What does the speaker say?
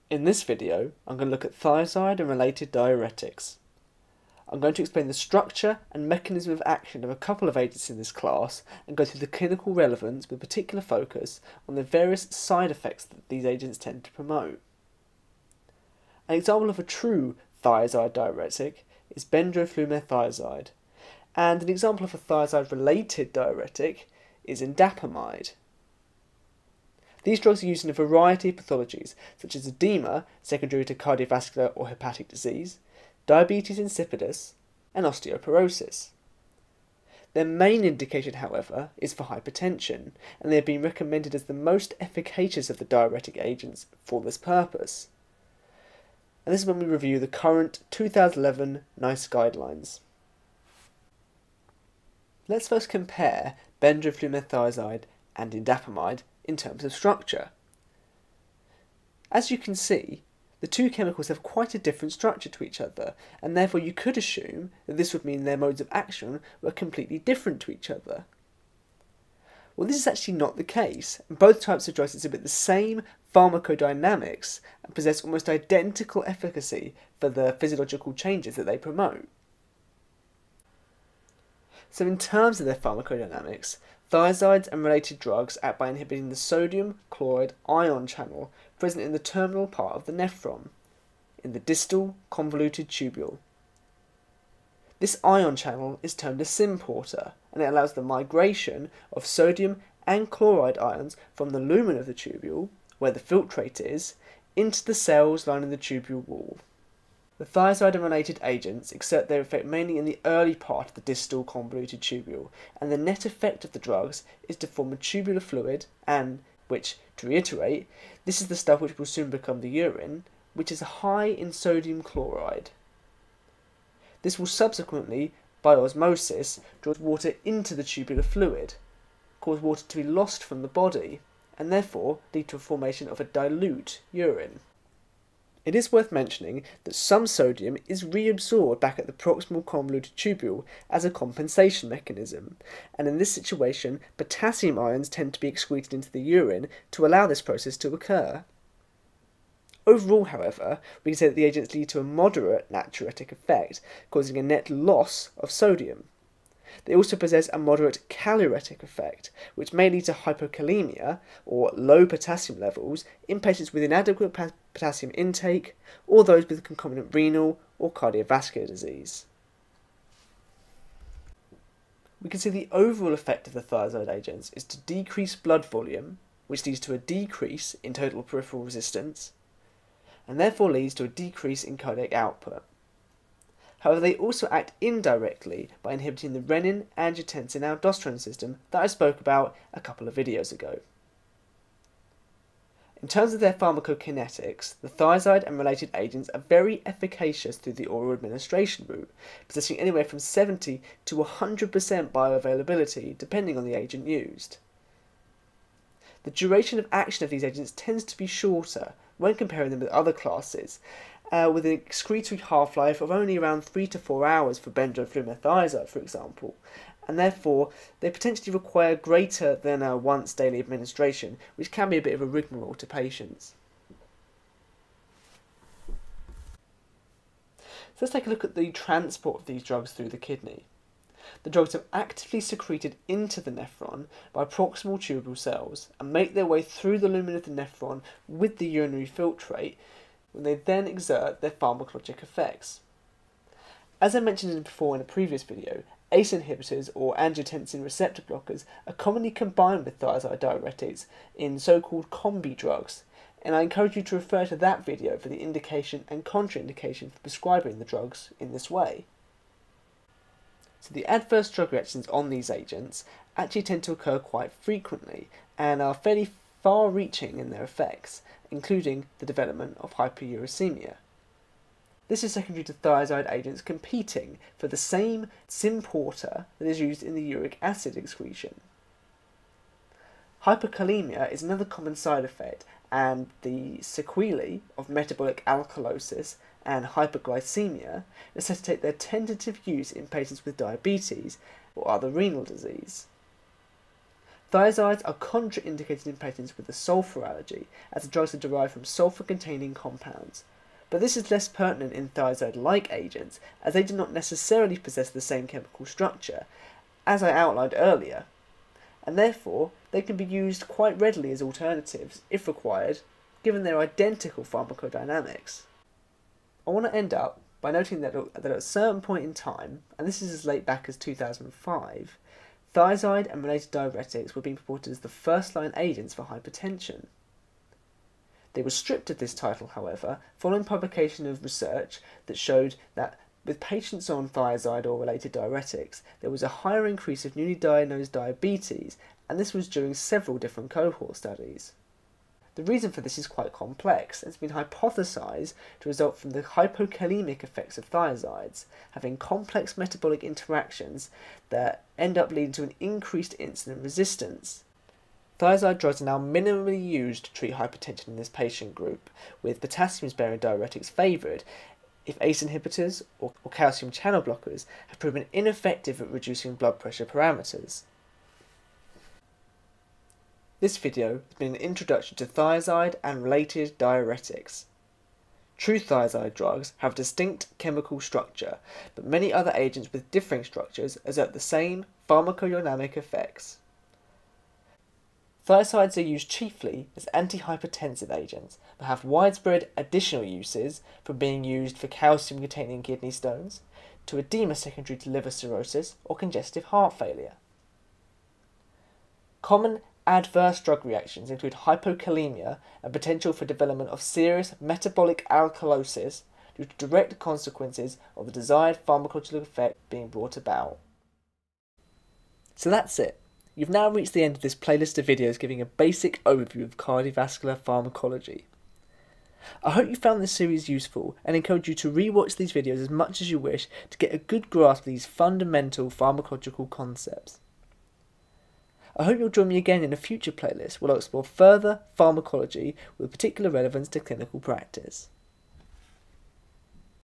In this video, I'm going to look at thiazide and related diuretics. I'm going to explain the structure and mechanism of action of a couple of agents in this class and go through the clinical relevance with particular focus on the various side effects that these agents tend to promote. An example of a true thiazide diuretic is benzoflumethiazide, and an example of a thiazide-related diuretic is indapamide. These drugs are used in a variety of pathologies, such as edema secondary to cardiovascular or hepatic disease, diabetes insipidus, and osteoporosis. Their main indication, however, is for hypertension, and they have been recommended as the most efficacious of the diuretic agents for this purpose. And this is when we review the current 2011 NICE guidelines. Let's first compare benzoflumethiazide and indapamide in terms of structure. As you can see, the two chemicals have quite a different structure to each other, and therefore you could assume that this would mean their modes of action were completely different to each other. Well, this is actually not the case, and both types of drugs exhibit the same pharmacodynamics and possess almost identical efficacy for the physiological changes that they promote. So in terms of their pharmacodynamics, thiazides and related drugs act by inhibiting the sodium chloride ion channel present in the terminal part of the nephron, in the distal convoluted tubule. This ion channel is termed a symporter, and it allows the migration of sodium and chloride ions from the lumen of the tubule, where the filtrate is, into the cells lining the tubule wall. The thiazide and related agents exert their effect mainly in the early part of the distal convoluted tubule, and the net effect of the drugs is to form a tubular fluid and, which, to reiterate, this is the stuff which will soon become the urine, which is high in sodium chloride. This will subsequently, by osmosis, draw water into the tubular fluid, cause water to be lost from the body, and therefore lead to a formation of a dilute urine. It is worth mentioning that some sodium is reabsorbed back at the proximal convoluted tubule as a compensation mechanism, and in this situation potassium ions tend to be excreted into the urine to allow this process to occur. Overall, however, we can say that the agents lead to a moderate natriuretic effect, causing a net loss of sodium. They also possess a moderate caliuretic effect, which may lead to hypokalemia, or low potassium levels, in patients with inadequate potassium intake, or those with concomitant renal or cardiovascular disease. We can see the overall effect of the thiazide agents is to decrease blood volume, which leads to a decrease in total peripheral resistance, and therefore leads to a decrease in cardiac output. However, they also act indirectly by inhibiting the renin-angiotensin-aldosterone system that I spoke about a couple of videos ago. In terms of their pharmacokinetics, the thiazide and related agents are very efficacious through the oral administration route, possessing anywhere from 70 to 100% bioavailability depending on the agent used. The duration of action of these agents tends to be shorter when comparing them with other classes, with an excretory half-life of only around 3 to 4 hours for benzoflumethiazide, for example, and therefore they potentially require greater than a once daily administration, which can be a bit of a rigmarole to patients. So let's take a look at the transport of these drugs through the kidney. The drugs are actively secreted into the nephron by proximal tubule cells and make their way through the lumen of the nephron with the urinary filtrate, when they then exert their pharmacologic effects. As I mentioned before in a previous video, ACE inhibitors or angiotensin receptor blockers are commonly combined with thiazide diuretics in so-called combi drugs, and I encourage you to refer to that video for the indication and contraindication for prescribing the drugs in this way. So the adverse drug reactions on these agents actually tend to occur quite frequently and are fairly far-reaching in their effects, including the development of hyperuricemia. This is secondary to thiazide agents competing for the same symporter that is used in the uric acid excretion. Hyperkalemia is another common side effect, and the sequelae of metabolic alkalosis and hyperglycemia necessitate their tentative use in patients with diabetes or other renal disease. Thiazides are contraindicated in patients with a sulfur allergy, as the drugs are derived from sulfur-containing compounds. But this is less pertinent in thiazide-like agents, as they do not necessarily possess the same chemical structure, as I outlined earlier, and therefore they can be used quite readily as alternatives, if required, given their identical pharmacodynamics. I want to end up by noting that at a certain point in time, and this is as late back as 2005, thiazide and related diuretics were being purported as the first-line agents for hypertension. They were stripped of this title, however, following publication of research that showed that with patients on thiazide or related diuretics, there was a higher increase of newly diagnosed diabetes, and this was during several different cohort studies. The reason for this is quite complex, and it's been hypothesized to result from the hypokalemic effects of thiazides, having complex metabolic interactions that end up leading to an increased insulin resistance. Thiazide drugs are now minimally used to treat hypertension in this patient group, with potassium-sparing diuretics favoured if ACE inhibitors or calcium channel blockers have proven ineffective at reducing blood pressure parameters. This video has been an introduction to thiazide and related diuretics. True thiazide drugs have a distinct chemical structure, but many other agents with differing structures exert the same pharmacodynamic effects. Thiazides are used chiefly as antihypertensive agents, but have widespread additional uses, from being used for calcium-containing kidney stones, to edema secondary to liver cirrhosis or congestive heart failure. Common adverse drug reactions include hypokalemia and potential for development of serious metabolic alkalosis due to direct consequences of the desired pharmacological effect being brought about. So that's it. You've now reached the end of this playlist of videos giving a basic overview of cardiovascular pharmacology. I hope you found this series useful and encourage you to re-watch these videos as much as you wish to get a good grasp of these fundamental pharmacological concepts. I hope you'll join me again in a future playlist where I'll explore further pharmacology with particular relevance to clinical practice.